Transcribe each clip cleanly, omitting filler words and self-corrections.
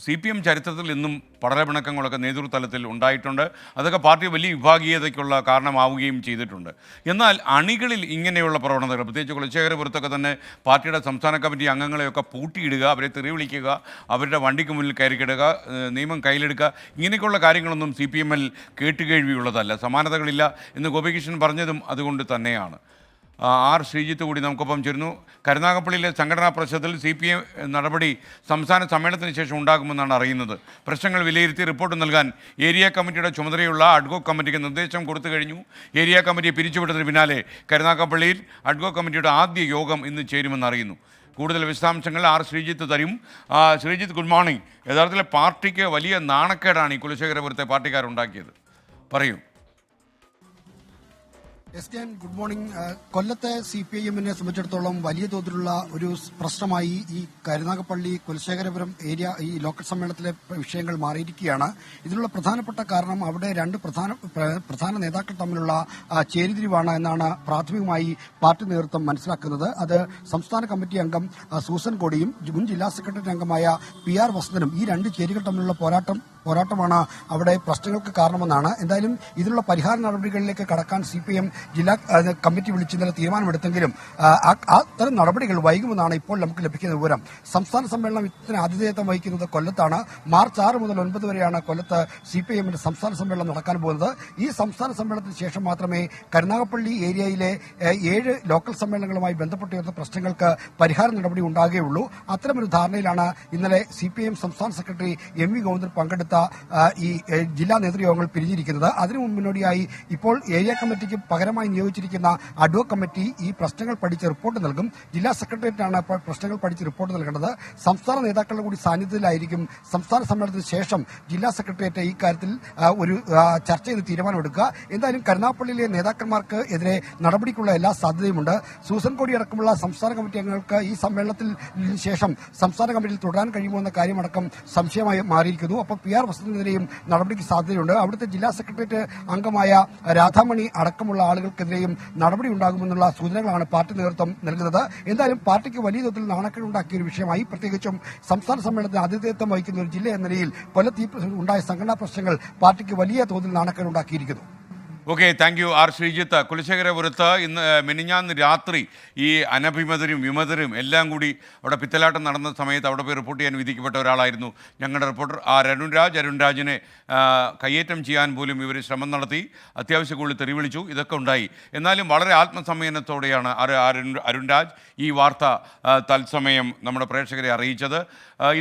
CPM ചരിത്രത്തിൽ ഇന്നും പടലപ്പിണക്കങ്ങളൊക്കെ നേതൃതലത്തിൽ ഉണ്ടായിട്ടുണ്ട്. അതൊക്കെ പാർട്ടി വലിയ വിഭാഗീയതയ്ക്കുള്ള കാരണമാവുകയും ചെയ്തിട്ടുണ്ട്. എന്നാൽ അണികളിൽ ഇങ്ങനെയുള്ള പ്രവണതകൾ, പ്രത്യേകിച്ച് കുലശേഖരപുരത്തൊക്കെ തന്നെ പാർട്ടിയുടെ സംസ്ഥാന കമ്മിറ്റി അംഗങ്ങളെയൊക്കെ പൂട്ടിയിടുക, അവരെ തെറി വിളിക്കുക, അവരുടെ വണ്ടിക്ക് മുന്നിൽ കയറിക്കിടുക, നിയമം കയ്യിലെടുക്കുക, ഇങ്ങനെയൊക്കെയുള്ള കാര്യങ്ങളൊന്നും CPM-ൽ കേട്ടുകേഴ്വിയുള്ളതല്ല. സമാനതകളില്ല എന്ന് ഗോപികൃഷ്ണൻ പറഞ്ഞതും അതുകൊണ്ട് തന്നെയാണ്. ആർ ശ്രീജിത്ത് കൂടി നമുക്കൊപ്പം ചേരുന്നു. കരുനാഗപ്പള്ളിയിലെ സംഘടനാ പ്രശ്നത്തിൽ CPM നടപടി സംസ്ഥാന സമ്മേളനത്തിന് ശേഷം ഉണ്ടാകുമെന്നാണ് അറിയുന്നത്. പ്രശ്നങ്ങൾ വിലയിരുത്തി റിപ്പോർട്ട് നൽകാൻ ഏരിയ കമ്മിറ്റിയുടെ ചുമതലയുള്ള അഡ്ഹോക് കമ്മിറ്റിക്ക് നിർദ്ദേശം കൊടുത്തു കഴിഞ്ഞു. ഏരിയ കമ്മിറ്റിയെ പിരിച്ചുവിട്ടതിന് പിന്നാലെ കരുനാഗപ്പള്ളിയിൽ അഡ്ഹോക് കമ്മിറ്റിയുടെ ആദ്യ യോഗം ഇന്ന് ചേരുമെന്ന് അറിയുന്നു. കൂടുതൽ വിശദാംശങ്ങൾ ആർ ശ്രീജിത്ത് തരും. Sreejith, good morning. യഥാർത്ഥത്തിൽ പാർട്ടിക്ക് വലിയ നാണക്കേടാണ് ഈ കുലശേഖരപുരത്തെ പാർട്ടിക്കാരുണ്ടാക്കിയത്. പറയൂ. Good morning. കൊല്ലത്തെ CPIM-നെ സംബന്ധിച്ചിടത്തോളം വലിയ തോതിലുള്ള ഒരു പ്രശ്നമായി ഈ കരുനാഗപ്പള്ളി കുലശേഖരപുരം ഏരിയ ഈ ലോക്കൽ സമ്മേളനത്തിലെ വിഷയങ്ങൾ മാറിയിരിക്കുകയാണ്. ഇതിനുള്ള പ്രധാനപ്പെട്ട കാരണം അവിടെ രണ്ട് പ്രധാന നേതാക്കൾ തമ്മിലുള്ള ചേരിതിരിവാണ് എന്നാണ് പ്രാഥമികമായി പാർട്ടി നേതൃത്വം മനസ്സിലാക്കുന്നത്. അത് സംസ്ഥാന കമ്മിറ്റി അംഗം സൂസൻ കോടിയും മുൻ ജില്ലാ സെക്രട്ടറി അംഗമായ PR വസന്തനും ഈ രണ്ട് ചേരികൾ തമ്മിലുള്ള പോരാട്ടമാണ് അവിടെ പ്രശ്നങ്ങൾക്ക് കാരണമെന്നാണ്. എന്തായാലും ഇതിനുള്ള പരിഹാര നടപടികളിലേക്ക് കടക്കാൻ CPM ജില്ലാ കമ്മിറ്റി വിളിച്ച് ഇന്നലെ തീരുമാനമെടുത്തെങ്കിലും അത്തരം നടപടികൾ വൈകുമെന്നാണ് ഇപ്പോൾ നമുക്ക് ലഭിക്കുന്ന വിവരം. സംസ്ഥാന സമ്മേളനം ഇതിന് ആതിഥേയത്വം വഹിക്കുന്നത് കൊല്ലത്താണ്. മാർച്ച് 6 മുതൽ 9 വരെയാണ് കൊല്ലത്ത് CPIM-ന്റെ സംസ്ഥാന സമ്മേളനം നടക്കാൻ പോകുന്നത്. ഈ സംസ്ഥാന സമ്മേളനത്തിന് ശേഷം മാത്രമേ കരുനാഗപ്പള്ളി ഏരിയയിലെ 7 ലോക്കൽ സമ്മേളനങ്ങളുമായി ബന്ധപ്പെട്ടുയർന്ന പ്രശ്നങ്ങൾക്ക് പരിഹാര നടപടി ഉണ്ടാകുകയുള്ളൂ. അത്തരമൊരു ധാരണയിലാണ് ഇന്നലെ CPIM സംസ്ഥാന സെക്രട്ടറി MV ഗോവിന്ദൻ പങ്കെടുത്ത ഈ ജില്ലാ നേതൃയോഗങ്ങൾ പിരിഞ്ഞിരിക്കുന്നത്. അതിനു മുന്നോടിയായി ഇപ്പോൾ ഏരിയ കമ്മിറ്റിക്ക് പകരമായി നിയോഗിച്ചിരിക്കുന്ന അഡ്ഹോക് കമ്മിറ്റി ഈ പ്രശ്നങ്ങൾ പഠിച്ച് റിപ്പോർട്ട് നൽകും. ജില്ലാ സെക്രട്ടേറിയറ്റാണ് പ്രശ്നങ്ങൾ പഠിച്ച് റിപ്പോർട്ട് നൽകേണ്ടത്. സംസ്ഥാന നേതാക്കളുടെ കൂടി സാന്നിധ്യത്തിലായിരിക്കും സംസ്ഥാന സമ്മേളനത്തിന് ശേഷം ജില്ലാ സെക്രട്ടേറിയറ്റ് ഈ കാര്യത്തിൽ ഒരു ചർച്ച ചെയ്ത് തീരുമാനമെടുക്കുക. എന്തായാലും കരുനാഗപ്പള്ളിയിലെ നേതാക്കന്മാർക്ക് എതിരെ നടപടിക്കുള്ള എല്ലാ സാധ്യതയുമുണ്ട്. സൂസൻ കോടി അടക്കമുള്ള സംസ്ഥാന കമ്മിറ്റി അംഗങ്ങൾക്ക് ഈ സമ്മേളനത്തിൽ ശേഷം സംസ്ഥാന കമ്മിറ്റിയിൽ തുടരാൻ കഴിയുമോ എന്ന കാര്യമടക്കം സംശയമായി മാറിയിരിക്കുന്നു. അപ്പോൾ PR വസന്തനെതിരെയും നടപടിക്ക് സാധ്യതയുണ്ട്. അവിടുത്തെ ജില്ലാ സെക്രട്ടേറിയറ്റ് അംഗമായ രാധാമണി അടക്കമുള്ള ആളുകൾക്കെതിരെയും നടപടി ഉണ്ടാകുമെന്നുള്ള സൂചനകളാണ് പാർട്ടി നേതൃത്വം നൽകുന്നത്. എന്തായാലും പാർട്ടിക്ക് വലിയ തോതിൽ നാണക്കേടുണ്ടാക്കിയ ഒരു വിഷയമായി, പ്രത്യേകിച്ചും സംസ്ഥാന സമ്മേളനത്തിന് ആതിഥേയത്വം വഹിക്കുന്ന ഒരു ജില്ല എന്ന നിലയിൽ കൊല്ലത്ത് ഉണ്ടായ സംഘടനാ പ്രശ്നങ്ങൾ പാർട്ടിക്ക് വലിയ തോതിൽ നാണക്കേടുണ്ടാക്കിയിരിക്കുന്നു. Okay, thank you R Sreejith. കുലശേഖരപുരത്ത് ഇന്ന് മെനിഞ്ഞാന്ന് രാത്രി ഈ അനഭിമതരും വിമതരും എല്ലാം കൂടി അവിടെ പിത്തലാട്ടം നടന്ന സമയത്ത് അവിടെ പോയി റിപ്പോർട്ട് ചെയ്യാൻ വിധിക്കപ്പെട്ട ഒരാളായിരുന്നു ഞങ്ങളുടെ റിപ്പോർട്ടർ അരുൺരാജിനെ കയ്യേറ്റം ചെയ്യാൻ പോലും ഇവർ ശ്രമം നടത്തി, അത്യാവശ്യം തെറി വിളിച്ചു, ഇതൊക്കെ ഉണ്ടായി. എന്നാലും വളരെ ആത്മസംയമനത്തോടെയാണ് അരുൺരാജ് ഈ വാർത്ത തത്സമയം നമ്മുടെ പ്രേക്ഷകരെ അറിയിച്ചത്.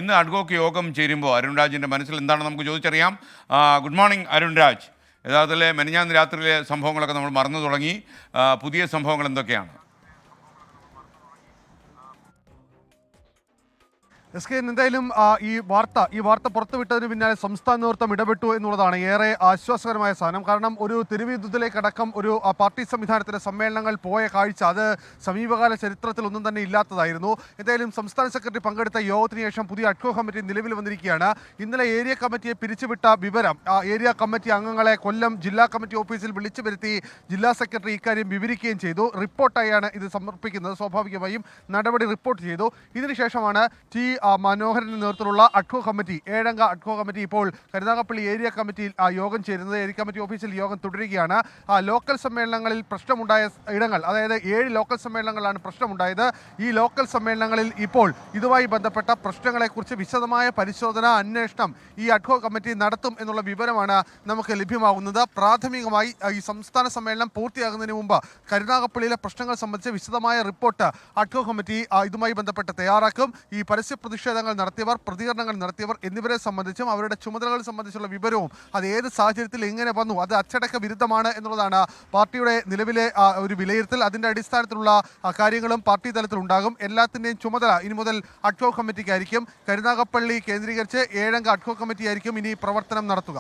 ഇന്ന് അഡ്ഹോക് യോഗം ചേരുമ്പോൾ അരുൺരാജിൻ്റെ മനസ്സിൽ എന്താണെന്ന് നമുക്ക് ചോദിച്ചറിയാം. Good morning Arunraj. യഥാർത്ഥത്തിൽ മെനിഞ്ഞാന്ന് രാത്രിയിലെ സംഭവങ്ങളൊക്കെ നമ്മൾ മറന്നു തുടങ്ങി. പുതിയ സംഭവങ്ങൾ എന്തൊക്കെയാണ്? എന്തായാലും ഈ വാർത്ത പുറത്തുവിട്ടതിന് പിന്നാലെ സംസ്ഥാന നേതൃത്വം ഇടപെട്ടു എന്നുള്ളതാണ് ഏറെ ആശ്വാസകരമായ സാധനം. കാരണം ഒരു തെരുവുയുദ്ധത്തിലേക്കടക്കം ഒരു പാർട്ടി സംവിധാനത്തിലെ സമ്മേളനങ്ങൾ പോയ കാഴ്ച അത് സമീപകാല ചരിത്രത്തിൽ ഒന്നും തന്നെ ഇല്ലാത്തതായിരുന്നു. എന്തായാലും സംസ്ഥാന സെക്രട്ടറി പങ്കെടുത്ത യോഗത്തിന് ശേഷം പുതിയ അഡ്ഹോക് കമ്മിറ്റി നിലവിൽ വന്നിരിക്കുകയാണ്. ഇന്നലെ ഏരിയ കമ്മിറ്റിയെ പിരിച്ചുവിട്ട വിവരം ഏരിയ കമ്മിറ്റി അംഗങ്ങളെ കൊല്ലം ജില്ലാ കമ്മിറ്റി ഓഫീസിൽ വിളിച്ചു വരുത്തി ജില്ലാ സെക്രട്ടറി ഇക്കാര്യം വിവരിക്കുകയും ചെയ്തു. റിപ്പോർട്ടായാണ് ഇത് സമർപ്പിക്കുന്നത്. സ്വാഭാവികമായും നടപടി റിപ്പോർട്ട് ചെയ്തു. ഇതിനുശേഷമാണ് മനോഹരന്റെ നേതൃത്വത്തിലുള്ള അഡ്ഹോക് കമ്മിറ്റി 7 അംഗ അഡ്ഹോക് കമ്മിറ്റി ഇപ്പോൾ കരുനാഗപ്പള്ളി ഏരിയ കമ്മിറ്റിയിൽ യോഗം ചേരുന്നത്. ഏരിയ കമ്മിറ്റി ഓഫീസിൽ യോഗം തുടരുകയാണ്. ലോക്കൽ സമ്മേളനങ്ങളിൽ പ്രശ്നമുണ്ടായ ഇടങ്ങൾ, അതായത് 7 ലോക്കൽ സമ്മേളനങ്ങളാണ് പ്രശ്നമുണ്ടായത്. ഈ ലോക്കൽ സമ്മേളനങ്ങളിൽ ഇപ്പോൾ ഇതുമായി ബന്ധപ്പെട്ട പ്രശ്നങ്ങളെക്കുറിച്ച് വിശദമായ പരിശോധന, അന്വേഷണം ഈ അഡ്ഹോക് കമ്മിറ്റി നടത്തും എന്നുള്ള വിവരമാണ് നമുക്ക് ലഭ്യമാകുന്നത്. പ്രാഥമികമായി ഈ സംസ്ഥാന സമ്മേളനം പൂർത്തിയാകുന്നതിന് മുമ്പ് കരുനാഗപ്പള്ളിയിലെ പ്രശ്നങ്ങൾ സംബന്ധിച്ച് വിശദമായ റിപ്പോർട്ട് അഡ്ഹോക് കമ്മിറ്റി ഇതുമായി ബന്ധപ്പെട്ട് തയ്യാറാക്കും. ഈ പരസ്യ പ്രതിഷേധങ്ങൾ നടത്തിയവർ, പ്രതികരണങ്ങൾ നടത്തിയവർ എന്നിവരെ സംബന്ധിച്ചും അവരുടെ ചുമതലകൾ സംബന്ധിച്ചുള്ള വിവരവും അത് ഏത് സാഹചര്യത്തിൽ എങ്ങനെ വന്നു, അത് അച്ചടക്ക വിരുദ്ധമാണ് എന്നുള്ളതാണ് പാർട്ടിയുടെ നിലവിലെ ഒരു വിലയിരുത്തൽ. അതിൻ്റെ അടിസ്ഥാനത്തിലുള്ള കാര്യങ്ങളും പാർട്ടി തലത്തിൽ ഉണ്ടാകും. എല്ലാത്തിൻ്റെയും ചുമതല ഇനി മുതൽ അഡ്ഹോക് കമ്മിറ്റിക്കായിരിക്കും. കരുനാഗപ്പള്ളി കേന്ദ്രീകരിച്ച് 7 അംഗ അഡ്ഹോക് കമ്മിറ്റി ആയിരിക്കും ഇനി പ്രവർത്തനം നടത്തുക.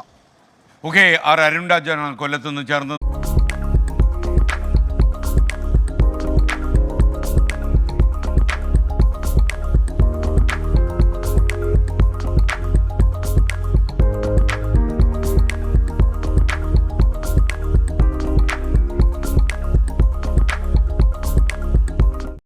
ഓക്കെ, ആർ അരുൺരാജാണ് കൊല്ലത്ത് നിന്ന് ചേർന്നത്.